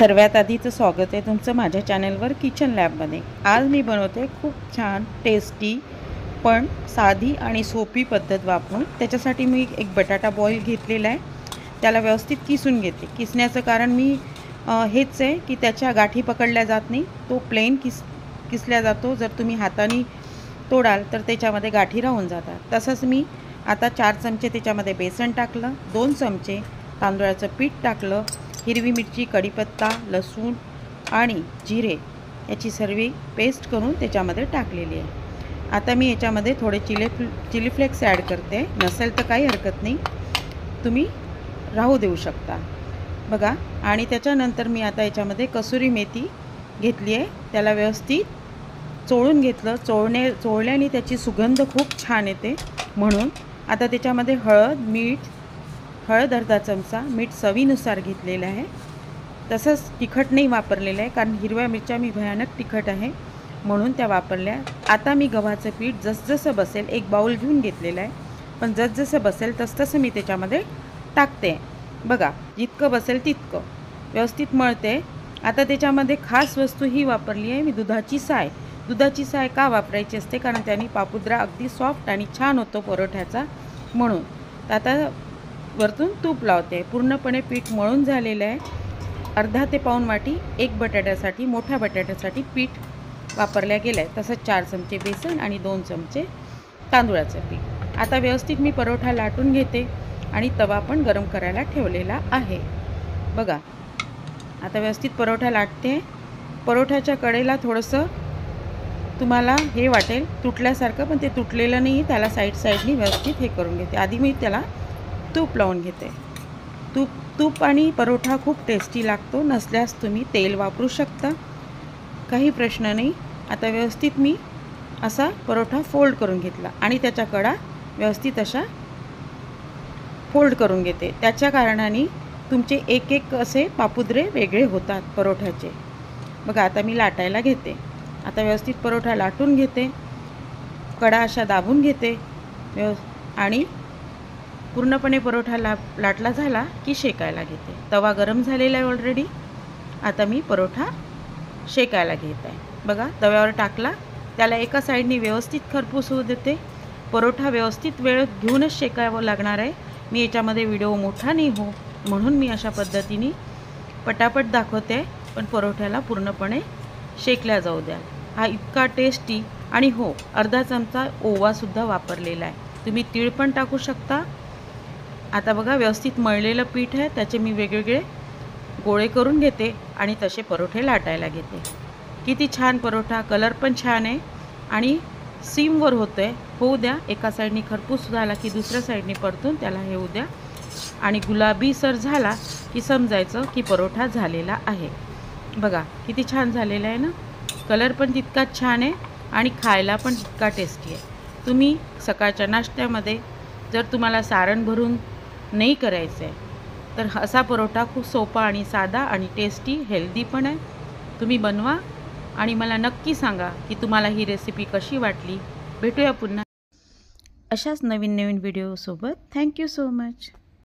सर्वात आधीचं स्वागत आहे तुमचं माझ्या चॅनलवर किचन लॅबमध्ये। आज मी बनवते खूप छान टेस्टी पण साधी आणि सोपी पद्धत वापरून। त्याच्यासाठी मी एक बटाटा बॉईल घेतलेला आहे, त्याला व्यवस्थित किसून घेते। किसण्याचं कारण मी हेच आहे की त्याच्या गाठी पकडल्या जात नाही, तो प्लेन किसल्या जातो। जर तुम्ही हाताने तोडाल तर त्याच्यामध्ये गाठी राहून जातात। तसंच मी आता 4 चमचे त्याच्यामध्ये बेसन टाकलं, 2 चमचे तांदूळाचं पीठ टाकलं, हिरवी मिरची, कढीपत्ता, लसूण आणि जिरे याची सर्व पेस्ट करून त्याच्यामध्ये टाकलेली आहे। आता मी याच्यामध्ये थोडे चिली फ्लेक्स ॲड करते, नसेल तर काही हरकत नाही, तुम्ही राहू देऊ शकता बघा। आणि त्याच्यानंतर मी आता याच्यामध्ये कसुरी मेथी घेतली आहे, त्याला व्यवस्थित चोळून घेतलं। चोळल्याने त्याची सुगंध खूप छान येते, म्हणून आता त्याच्यामध्ये हळद अर्धा चमचा, मीठ चवीनुसार घेतलेलं आहे। तसंच तिखट नाही वापरलेलं आहे, कारण हिरव्या मिरच्या मी भयानक तिखट आहे म्हणून त्या वापरल्या। आता मी गव्हाचं पीठ जसजसं बसेल, एक बाउल घेऊन घेतलेलं आहे, पण जसजसं बसेल तसतसं मी त्याच्यामध्ये टाकते बघा। जितकं बसेल तितकं व्यवस्थित मळते। आता त्याच्यामध्ये खास वस्तू ही वापरली आहे मी, दुधाची साय। दुधाची साय का वापरायची असते, कारण त्याने पापुद्रा अगदी सॉफ्ट आणि छान होतो परोठ्याचा, म्हणून। आता वरतून तूप लावते। पूर्णपणे पीठ मळून झालेलं आहे, अर्धा ते पाऊण वाटी एक बटाट्यासाठी, मोठ्या बटाट्यासाठी पीठ वापरल्या गेलं आहे। तसंच 4 चमचे बेसन आणि 2 चमचे तांदूळाचं पीठ। आता व्यवस्थित मी परोठा लाटून घेते आणि तवा पण गरम करायला ठेवलेला आहे बघा। आता व्यवस्थित परोठा लाटते। परोठ्याच्या कडेला थोडंसं तुम्हाला हे वाटेल तुटल्यासारखं, पण ते तुटलेलं नाही, त्याला साईडनी व्यवस्थित हे करून घेते। आधी मी त्याला तूप लावून घेते। तूप आणि परोठा खूप टेस्टी लागतो, नसल्यास तुम्ही तेल वापरू शकता, काही प्रश्न नाही। आता व्यवस्थित मी असा परोठा फोल्ड करून घेतला आणि त्याच्या कडा व्यवस्थित अशा फोल्ड करून घेते। त्याच्या कारणाने तुमचे एक एक असे पापुद्रे वेगळे होतात परोठ्याचे बघा। आता मी लाटायला घेते। आता व्यवस्थित परोठा लाटून घेते, कडा अशा दाबून घेते आणि पूर्णपणे परोठा लाटला झाला की शेकायला घेते। तवा गरम झालेला आहे ऑलरेडी। आता मी परोठा शेकायला घेत आहे बघा। तव्यावर टाकला, त्याला एका साईडनी व्यवस्थित खरपूस होऊ देते। परोठा व्यवस्थित वेळ घेऊनच शेकावं लागणार आहे। मी याच्यामध्ये व्हिडिओ मोठा नाही हो, म्हणून मी अशा पद्धतीने पटापट दाखवते, पण परोठ्याला पूर्णपणे शेकल्या जाऊ द्या। हा इतका टेस्टी, आणि हो, अर्धा चमचा ओवासुद्धा वापरलेला आहे, तुम्ही तीळ पण टाकू शकता। आता बघा व्यवस्थित मळलेलं पीठ आहे, त्याचे मी वेगवेगळे गोळे करून घेते आणि तसे परोठे लाटायला घेते। किती छान परोठा, कलर पण छान आहे आणि सीमवर होतं आहे। होऊ द्या, एका साईडनी खरपूस झाला की दुसऱ्या साईडनी परतून त्याला हे होऊ द्या, आणि गुलाबी सर झाला की समजायचं की परोठा झालेला आहे बघा। किती छान झालेला आहे ना, कलर पण तितकाच छान आहे आणि खायला पण तितका टेस्टी आहे। तुम्ही सकाळच्या नाश्त्यामध्ये जर तुम्हाला सारण भरून नाही करायचं आहे तर असा परोठा खूप सोपा आणि साधा आणि टेस्टी, हेल्दी पण आहे। तुम्ही बनवा आणि मला नक्की सांगा की तुम्हाला ही रेसिपी कशी वाटली। भेटूया पुन्हा अशाच नवीन व्हिडिओसोबत। Thank you so much.